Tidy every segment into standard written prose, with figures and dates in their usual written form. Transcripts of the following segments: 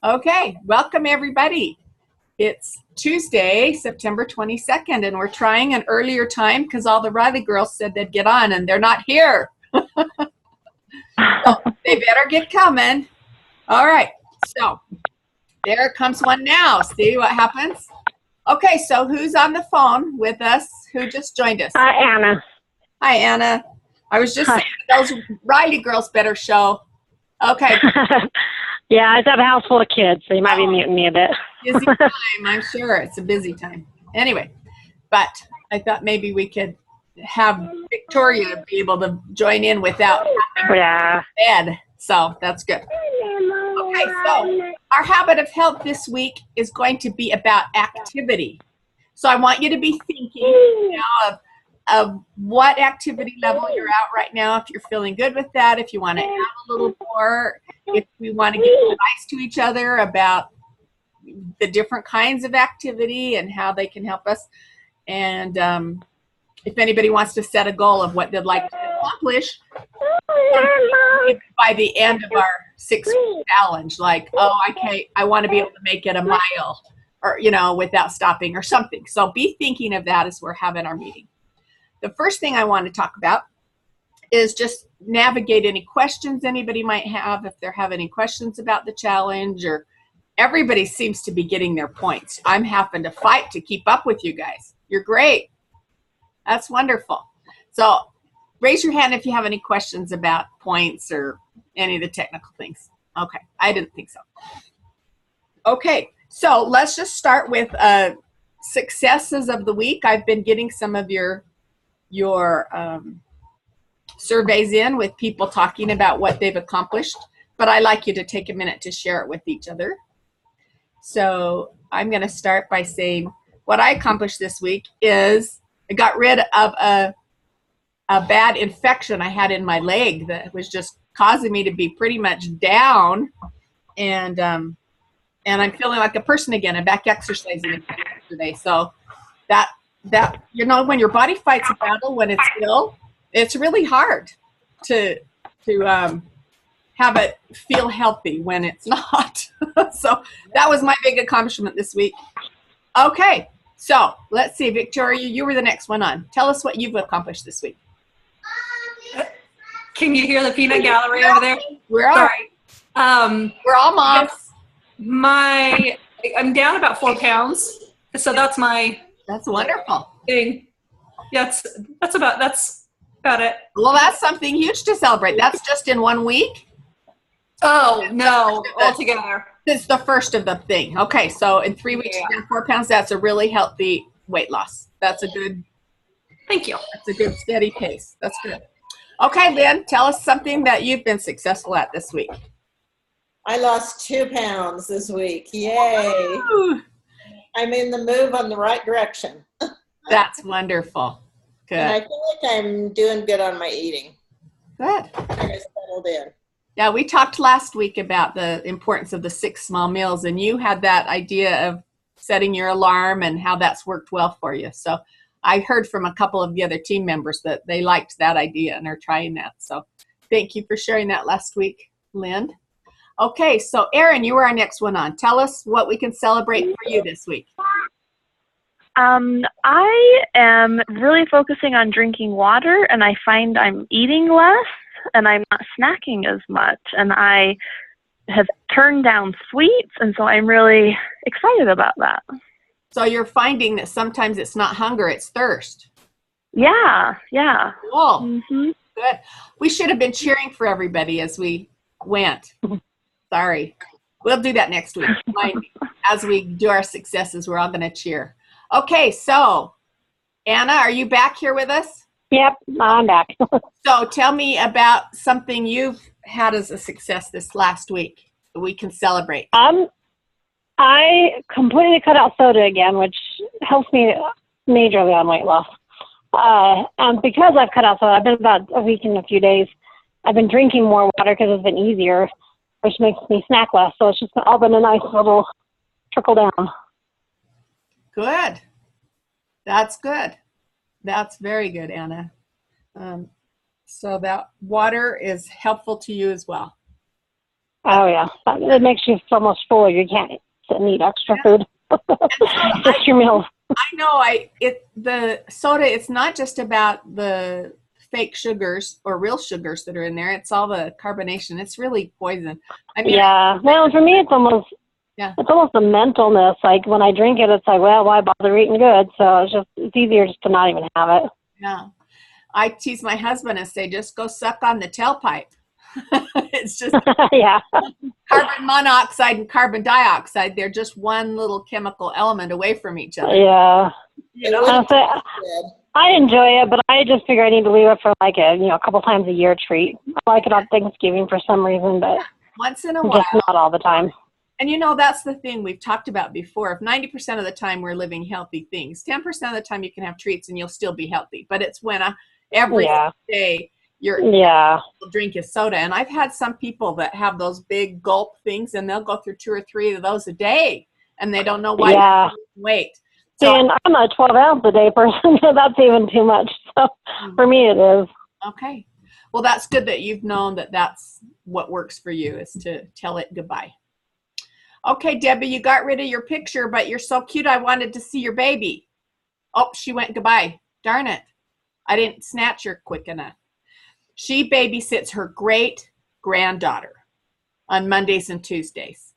Okay, welcome everybody. It's Tuesday, September 22nd, and we're trying an earlier time because all the Riley girls said they'd get on and they're not here. So they better get coming. All right, so there comes one now. See what happens? Okay, so who's on the phone with us? Who just joined us? Hi, Anna. Hi, Anna. I was just Hi. saying those Riley girls better show. Okay. Yeah, I have a house full of kids, so you might be muting me a bit. Busy time, I'm sure. It's a busy time. Anyway, but I thought maybe we could have Victoria be able to join in without Yeah. bed. So that's good. Okay, so our habit of health this week is going to be about activity. So I want you to be thinking now of what activity level you're at right now, if you're feeling good with that, if you want to add a little more, if we want to give advice to each other about the different kinds of activity and how they can help us. And if anybody wants to set a goal of what they'd like to accomplish by the end of our 6-week challenge, like, oh, I want to be able to make it a mile or, without stopping or something. So be thinking of that as we're having our meeting. The first thing I want to talk about is just navigate any questions anybody might have. If they have any questions about the challenge, or everybody seems to be getting their points. I'm having to fight to keep up with you guys. You're great. That's wonderful. So raise your hand if you have any questions about points or any of the technical things. Okay, I didn't think so. Okay, so let's just start with successes of the week. I've been getting some of your surveys in with people talking about what they've accomplished, but I like you to take a minute to share it with each other. So I'm going to start by saying what I accomplished this week is I got rid of a bad infection I had in my leg that was just causing me to be pretty much down, and I'm feeling like a person again. I'm back exercising today. So that when your body fights a battle when it's ill, it's really hard to have it feel healthy when it's not. So that was my big accomplishment this week. Okay, so let's see, Victoria, you were the next one on. Tell us what you've accomplished this week. Can you hear the peanut gallery over there? We're all right. We're all moms. I'm down about 4 pounds, so that's wonderful thing. That's about it. Well, that's something huge to celebrate. That's just in 1 week? Oh, no, altogether. It's the first of the thing. Okay, so in 3 weeks, you're down 4 pounds. That's a really healthy weight loss. That's a good. Thank you. That's a good steady pace. That's good. Okay, Lynn, tell us something that you've been successful at this week. I lost 2 pounds this week. Yay. Woo. I'm in the move on the right direction. That's wonderful. Good. And I feel like I'm doing good on my eating. Good. I settled in. Yeah, we talked last week about the importance of the 6 small meals, and you had that idea of setting your alarm and how that's worked well for you. So I heard from a couple of the other team members that they liked that idea and are trying that. So thank you for sharing that last week, Lynn. Okay, so Erin, you were our next one on. Tell us what we can celebrate for you this week. I am really focusing on drinking water, and I find I'm eating less, and I'm not snacking as much, and I have turned down sweets, and so I'm really excited about that. So you're finding that sometimes it's not hunger, it's thirst. Yeah. Cool. Mm-hmm. Good. We should have been cheering for everybody as we went. Sorry. We'll do that next week. As we do our successes, we're all going to cheer. Okay, so Anna, are you back here with us? Yep, I'm back. So tell me about something you've had as a success this last week that we can celebrate. I completely cut out soda again, which helps me majorly on weight loss. And because I've cut out soda, I've been about a week and a few days. I've been drinking more water because it's been easier, which makes me snack less. So it's just all been a nice little trickle down. Good. That's good. That's very good, Anna. So that water is helpful to you as well. Oh yeah, it makes you almost full. You can't sit and eat extra food. Just your meals. I know the soda, it's not just about the fake sugars or real sugars that are in there. It's all the carbonation. It's really poison. I mean, Yeah. Well, for me, it's almost a mentalness. Like when I drink it, it's like, well, why bother eating good? So it's easier just to not even have it. yeah. I tease my husband and say, just go suck on the tailpipe. It's just Yeah. carbon monoxide and carbon dioxide. They're just one little chemical element away from each other. Yeah. You know? I enjoy it, but I just figure I need to leave it for like a couple times a year treat. I like it on Thanksgiving for some reason, but once in a while. Just not all the time. And that's the thing we've talked about before. If 90% of the time we're living healthy things, 10% of the time you can have treats and you'll still be healthy. But it's when every day your drink is soda. And I've had some people that have those big gulp things and they'll go through 2 or 3 of those a day and they don't know why they're losing weight. So, and I'm a 12 ounce a day person. That's even too much. So for me it is. Okay. Well, that's good that you've known that that's what works for you, is to tell it goodbye. Okay, Debbie, you got rid of your picture, but you're so cute. I wanted to see your baby. Oh, she went goodbye. Darn it. I didn't snatch her quick enough. She babysits her great granddaughter on Mondays and Tuesdays.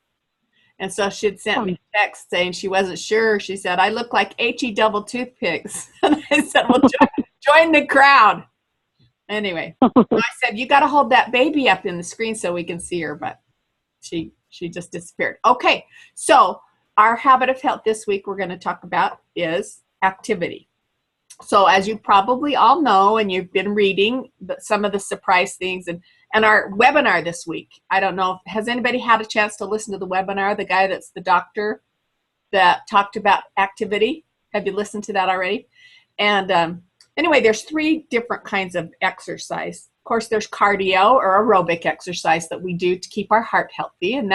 And so she'd sent me a text saying she wasn't sure. She said, I look like HE double toothpicks. And I said, well, join the crowd. Anyway, so I said, you got to hold that baby up in the screen so we can see her. But she just disappeared. Okay, so our habit of health this week we're going to talk about is activity. So as you probably all know, and you've been reading some of the surprise things and our webinar this week, I don't know, has anybody had a chance to listen to the webinar, the guy that's the doctor that talked about activity? Have you listened to that already? And anyway, there's 3 different kinds of exercise. Of course, there's cardio or aerobic exercise that we do to keep our heart healthy. And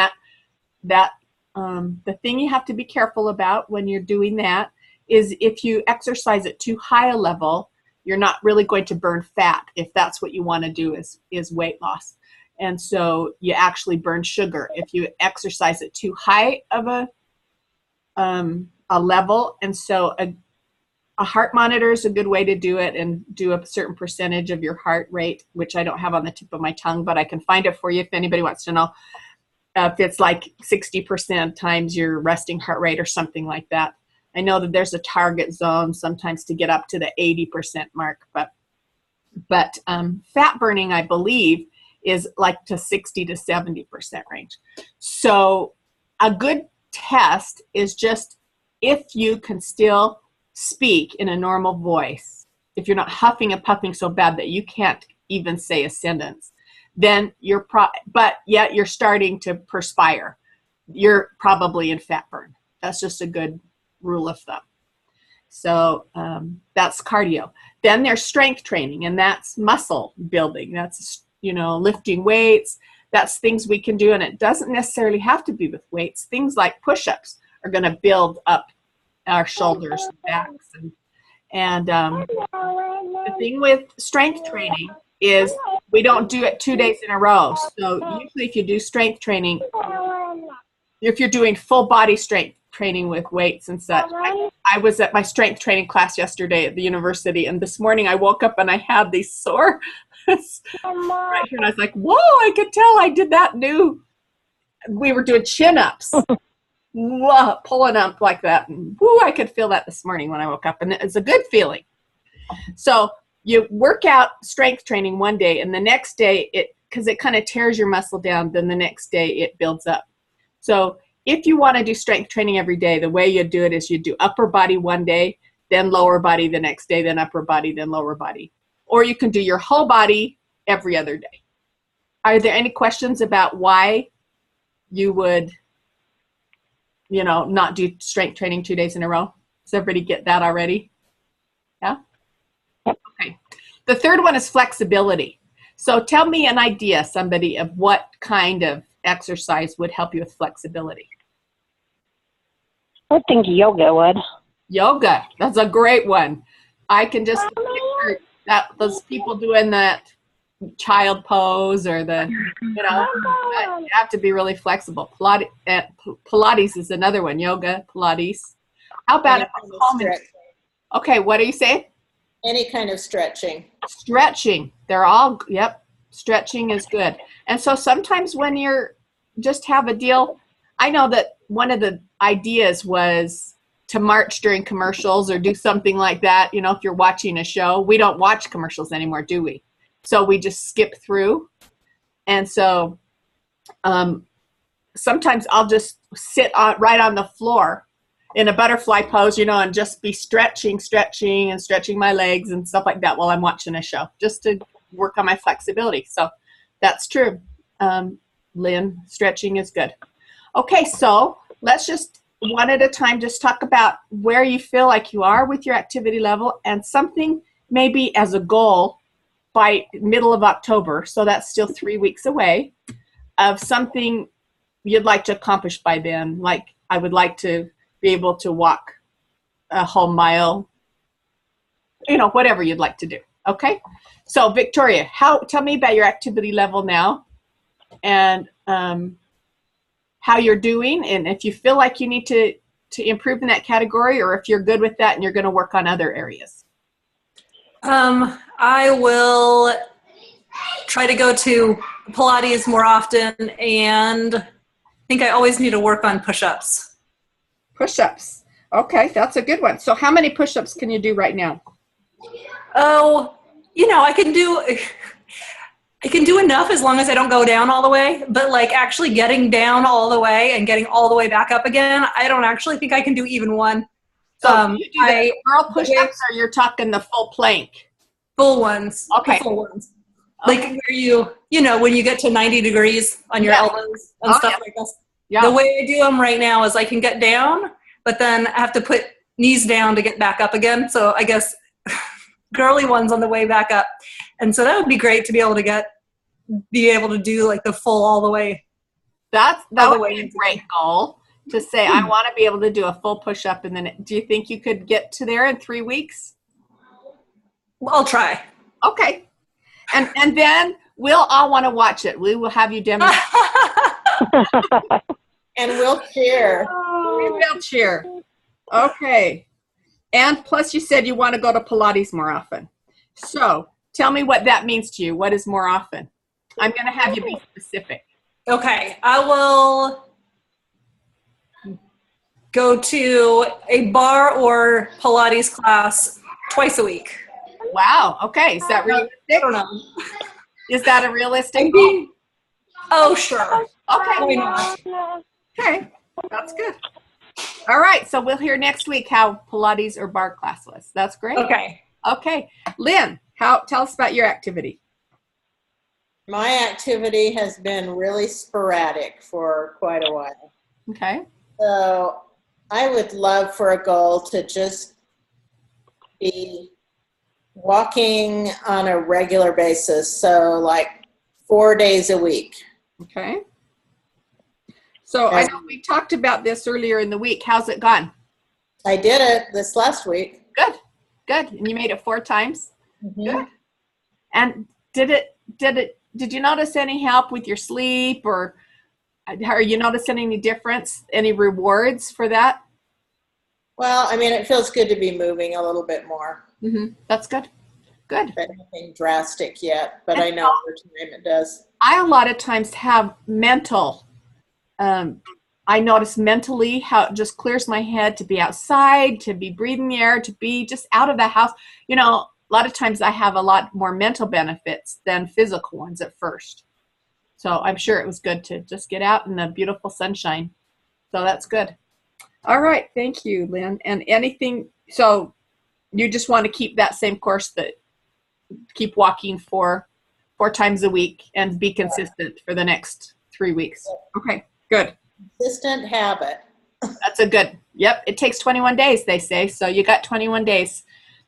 the thing you have to be careful about when you're doing that is if you exercise at too high a level, you're not really going to burn fat if that's what you want to do is weight loss. And so you actually burn sugar if you exercise at too high of a level. And so a heart monitor is a good way to do it, and do a certain percentage of your heart rate, which I don't have on the tip of my tongue, but I can find it for you if anybody wants to know. If it's like 60% times your resting heart rate or something like that. I know that there's a target zone sometimes to get up to the 80% mark, but fat burning, I believe, is like to 60 to 70% range. So a good test is just if you can still speak in a normal voice, if you're not huffing and puffing so bad that you can't even say a sentence, then but yet you're starting to perspire, you're probably in fat burn. That's just a good rule of thumb. So that's cardio. Then there's strength training, and that's muscle building. That's, lifting weights. That's things we can do, and it doesn't necessarily have to be with weights. Things like push-ups are going to build up our shoulders and backs. And the thing with strength training is we don't do it 2 days in a row. So usually if you do strength training, if you're doing full body strength training with weights and such. I was at my strength training class yesterday at the university, and this morning I woke up and I had these sore right here, and I was like, whoa, I could tell I did that new. We were doing chin-ups. Whoa, pulling up like that. And whoo, I could feel that this morning when I woke up, and it's a good feeling. So you work out strength training one day, and the next day, because it kind of tears your muscle down, then the next day it builds up. So if you want to do strength training every day, the way you do it is you do upper body one day, then lower body the next day, then upper body, then lower body. Or you can do your whole body every other day. Are there any questions about why you would, not do strength training 2 days in a row? Does everybody get that already? Yeah? Okay. The third one is flexibility. So tell me an idea, somebody, of what kind of exercise would help you with flexibility. I think yoga would. Yoga, that's a great one. I can just picture those people doing that child pose or the, you have to be really flexible. Pilates is another one. Yoga, Pilates. How about Any kind of home? stretching. Okay, what do you say? Any kind of stretching. Stretching. They're all, yep. Stretching is good. And so sometimes when you're just have a deal, I know that one of the ideas was to march during commercials or do something like that. You know, if you're watching a show, we don't watch commercials anymore, do we? So we just skip through. And so sometimes I'll just sit right on the floor in a butterfly pose, and just be stretching and stretching my legs and stuff like that while I'm watching a show, just to work on my flexibility. So that's true. Lynn, stretching is good. Okay, so let's just one at a time just talk about where you feel like you are with your activity level and something maybe as a goal by middle of October, so that's still 3 weeks away, of something you'd like to accomplish by then. Like, I would like to be able to walk a whole mile, whatever you'd like to do. Okay? So Victoria, tell me about your activity level now and how you're doing, and if you feel like you need to improve in that category, or if you're good with that and you're going to work on other areas. I will try to go to Pilates more often, and I think I always need to work on push-ups. Push-ups. Okay, that's a good one. So how many push-ups can you do right now? Oh, I can do enough as long as I don't go down all the way, but like actually getting down all the way and getting all the way back up again, I don't actually think I can do even one. So you do the girl push-ups, or you're talking the full plank? Full ones. Okay. The full ones. Like where when you get to 90 degrees on your elbows and stuff like that. Yeah. The way I do them right now is I can get down, but then I have to put knees down to get back up again. So I guess girly ones on the way back up. And so that would be great to be able to do like the full all the way. That would be a great goal, to say, I want to be able to do a full push-up. And then do you think you could get to there in 3 weeks? Well, I'll try. Okay. And then we'll all want to watch it. We will have you demonstrate. And we'll cheer. We will cheer. Okay. And plus you said you want to go to Pilates more often. So tell me what that means to you. What is more often? I'm going to have you be specific. Okay. I will go to a bar or Pilates class twice a week. Wow. Okay. Is that realistic? I don't know. Is that a realistic goal? Oh, sure. Okay. Why not? Okay. That's good. All right. So we'll hear next week how Pilates or bar class was. That's great. Okay. Okay. Lynn, tell us about your activity. My activity has been really sporadic for quite a while. Okay. So I would love for a goal to just be walking on a regular basis. So like 4 days a week. Okay. So I know we talked about this earlier in the week. How's it gone? I did it this last week. Good. Good. And you made it 4 times? Mm-hmm. Good. And did you notice any help with your sleep, or are you noticing any difference, any rewards for that? Well, I mean, it feels good to be moving a little bit more. Mm-hmm. That's good. Good. But nothing drastic yet, but I know over time it does. I a lot of times have mental, I notice mentally how it just clears my head to be outside, to be breathing the air, to be just out of the house. A lot of times I have a lot more mental benefits than physical ones at first. So I'm sure it was good to just get out in the beautiful sunshine. So that's good. All right. Thank you, Lynn. And so you just want to keep that same course, that keep walking 4 times a week and be consistent for the next 3 weeks. Okay, good. Consistent habit. That's a good, yep. It takes 21 days, they say. So you got 21 days.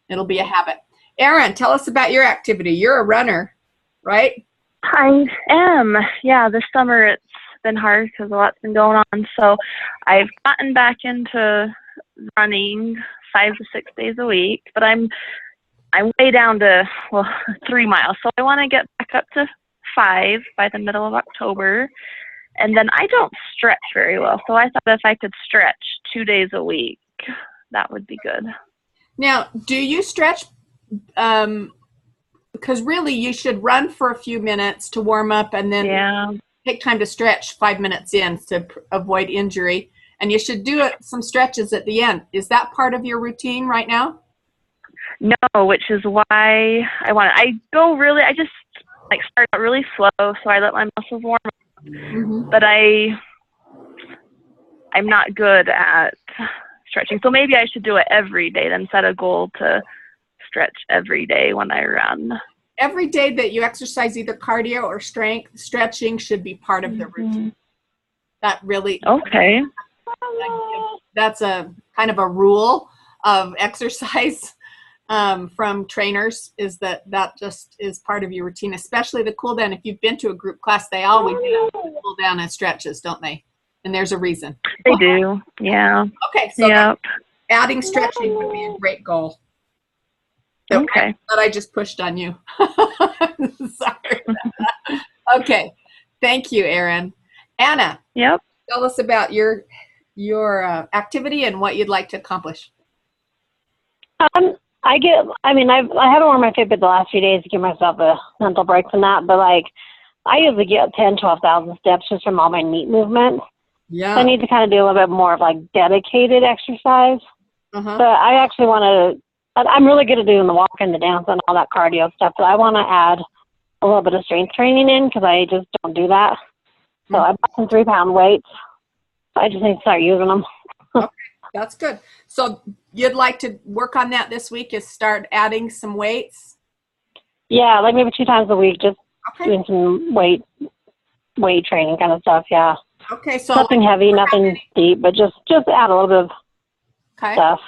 It'll be a habit. Erin, tell us about your activity. You're a runner, right? I am. Yeah, this summer it's been hard because a lot's been going on. So I've gotten back into running 5 to 6 days a week, but I'm I'm way down to, 3 miles. So I want to get back up to 5 by the middle of October. And then I don't stretch very well. So I thought if I could stretch 2 days a week, that would be good. Now, do you stretch? Because really you should run for a few minutes to warm up and then take time to stretch 5 minutes in to avoid injury. And you should do some stretches at the end. Is that part of your routine right now? No, which is why I just like start out really slow, so I let my muscles warm up. Mm-hmm. But I'm not good at stretching. So maybe I should do it every day, then set a goal to stretch every day when I run. Every day that you exercise either cardio or strength, stretching should be part of the routine. That really, okay. That's a kind of a rule of exercise from trainers, is that just is part of your routine, especially the cool down. If you've been to a group class, they always do cool down and stretches, don't they? And there's a reason. They do, yeah. Okay, so adding stretching would be a great goal. Okay. That I just pushed on you. Sorry. Okay, thank you, Erin. Anna. Yep. Tell us about your activity and what you'd like to accomplish. I haven't worn my Fitbit the last few days to give myself a mental break from that, but like I usually get 12,000 steps just from all my knee movements. Yeah. So I need to kind of do a little bit more of like dedicated exercise. Uh-huh. But I actually I'm really good at doing the walk and the dance and all that cardio stuff, but I want to add a little bit of strength training in because I just don't do that. So I bought some 3-pound weights. I just need to start using them. Okay, that's good. So you'd like to work on that this week, is start adding some weights? Yeah, like maybe 2 times a week, just doing some weight training kind of stuff, yeah. Okay, so nothing heavy, nothing deep, but just add a little bit of stuff.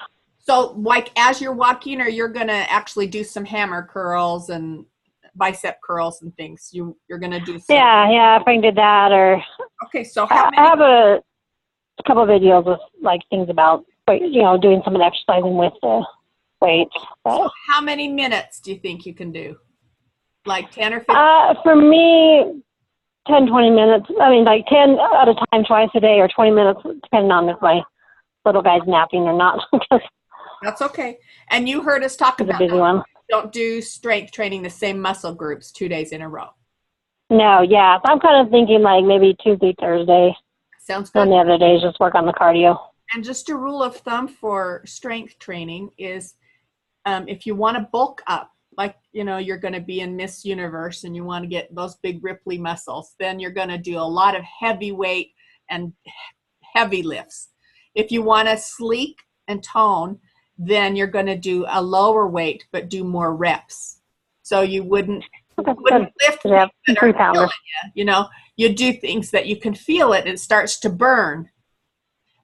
So like as you're walking, or you're going to actually do some hammer curls and bicep curls and things? You're going to do some. Yeah, if I can do that, or. Okay, so how many? I have a couple of videos with like things about, doing some of the exercising with the weights. So how many minutes do you think you can do? Like 10 or 15? For me, 10, 20 minutes. I mean, like 10 at a time, twice a day, or 20 minutes, depending on if my little guy's napping or not. That's okay. And you heard us talk about a busy one. Don't do strength training the same muscle groups 2 days in a row. No, yeah. So I'm kind of thinking like maybe Tuesday, Thursday. Sounds good. And the other days just work on the cardio. And just a rule of thumb for strength training is if you want to bulk up, like, you're going to be in Miss Universe and you want to get those big Ripley muscles, then you're going to do a lot of heavy weight and heavy lifts. If you want to sleek and tone, then you're going to do a lower weight but do more reps. So you wouldn't lift that are killing you. You do things that you can feel it and it starts to burn.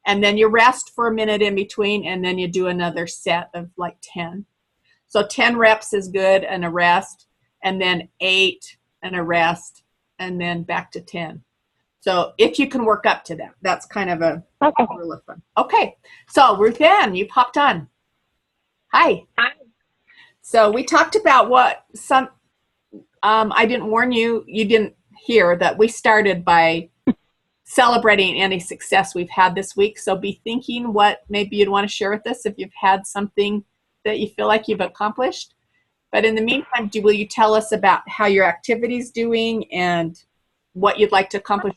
And then you rest for a minute in between, and then you do another set of like 10. So 10 reps is good, and a rest, and then 8 and a rest, and then back to 10. So if you can work up to that, that's kind of a rule of thumb. Okay, so Ruth Ann, you popped on. Hi. Hi. So we talked about what I didn't warn you, you didn't hear that we started by celebrating any success we've had this week. So be thinking what maybe you'd want to share with us if you've had something that you feel like you've accomplished. But in the meantime, will you tell us about how your activity's doing and what you'd like to accomplish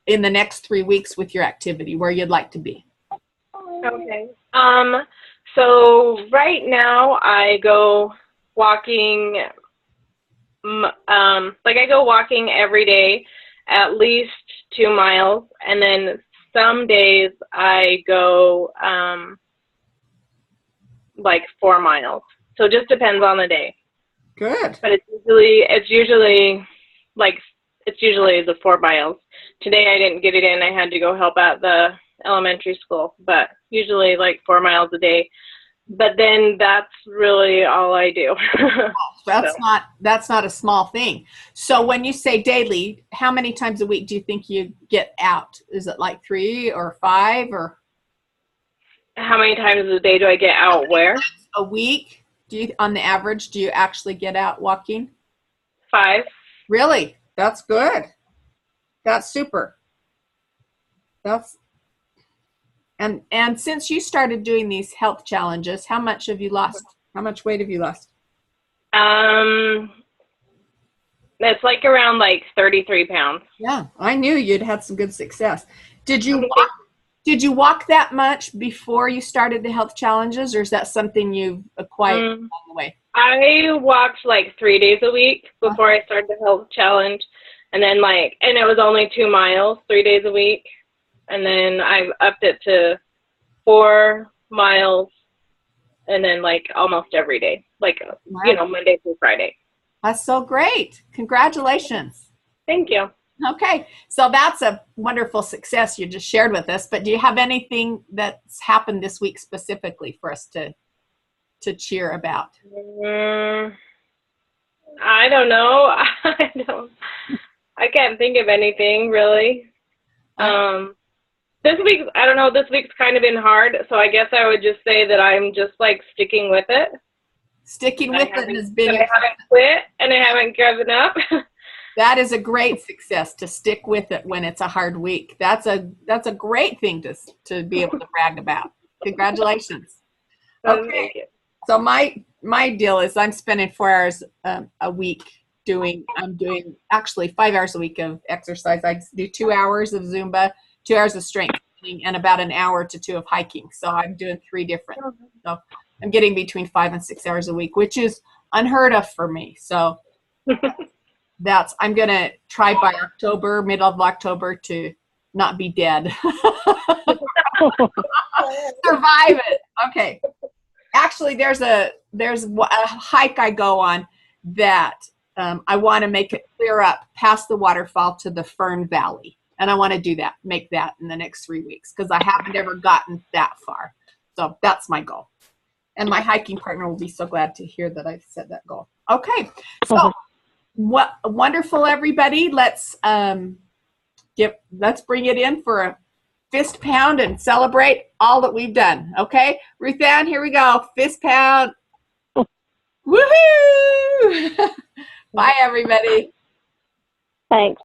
in the next 3 weeks with your activity, where you'd like to be? Okay. So right now I go walking, I go walking every day, at least 2 miles, and then some days I go 4 miles. So it just depends on the day. Good. But it's usually the 4 miles. Today I didn't get it in. I had to go help at the elementary school, but usually 4 miles a day. But then that's really all I do. That's not a small thing. So when you say daily, how many times a week do you think you get out? Is it 3 or 5, or how many times a day do I get out? Where? A week? on the average, do you actually get out walking? 5. Really? That's good. That's super. And since you started doing these health challenges, how much have you lost? How much weight have you lost? It's like around like 33 pounds. Yeah, I knew you'd had some good success. Did you walk that much before you started the health challenges, or is that something you've acquired along the way? I walked like 3 days a week before I started the health challenge, and then and it was only 2 miles 3 days a week, and then I've upped it to 4 miles, and then like almost every day, Monday through Friday. That's so great. Congratulations. Thank you. Okay, so that's a wonderful success you just shared with us, but do you have anything that's happened this week specifically for us to cheer about? I don't know. I can't think of anything really. This week's kind of been hard, so I guess I would just say that I'm just like sticking with it. Sticking with it has been. I haven't quit and I haven't given up. That is a great success, to stick with it when it's a hard week. That's a great thing to be able to brag about. Congratulations. Okay. So my deal is I'm spending 4 hours a week I'm doing actually 5 hours a week of exercise. I do 2 hours of Zumba, 2 hours of strength training, and about an hour to 2 of hiking. So I'm doing 3 different. So I'm getting between 5 and 6 hours a week, which is unheard of for me. So I'm going to try by middle of October, to not be dead. Survive it. Okay. Actually, there's a hike I go on that I want to make it clear up past the waterfall to the Fern Valley. And I want to make that in the next 3 weeks, because I haven't ever gotten that far. So that's my goal. And my hiking partner will be so glad to hear that I've set that goal. Okay. So what wonderful, everybody. Let's bring it in for a fist pound and celebrate all that we've done. Okay, Ruth Ann, here we go. Fist pound. Woohoo! Bye, everybody. Thanks.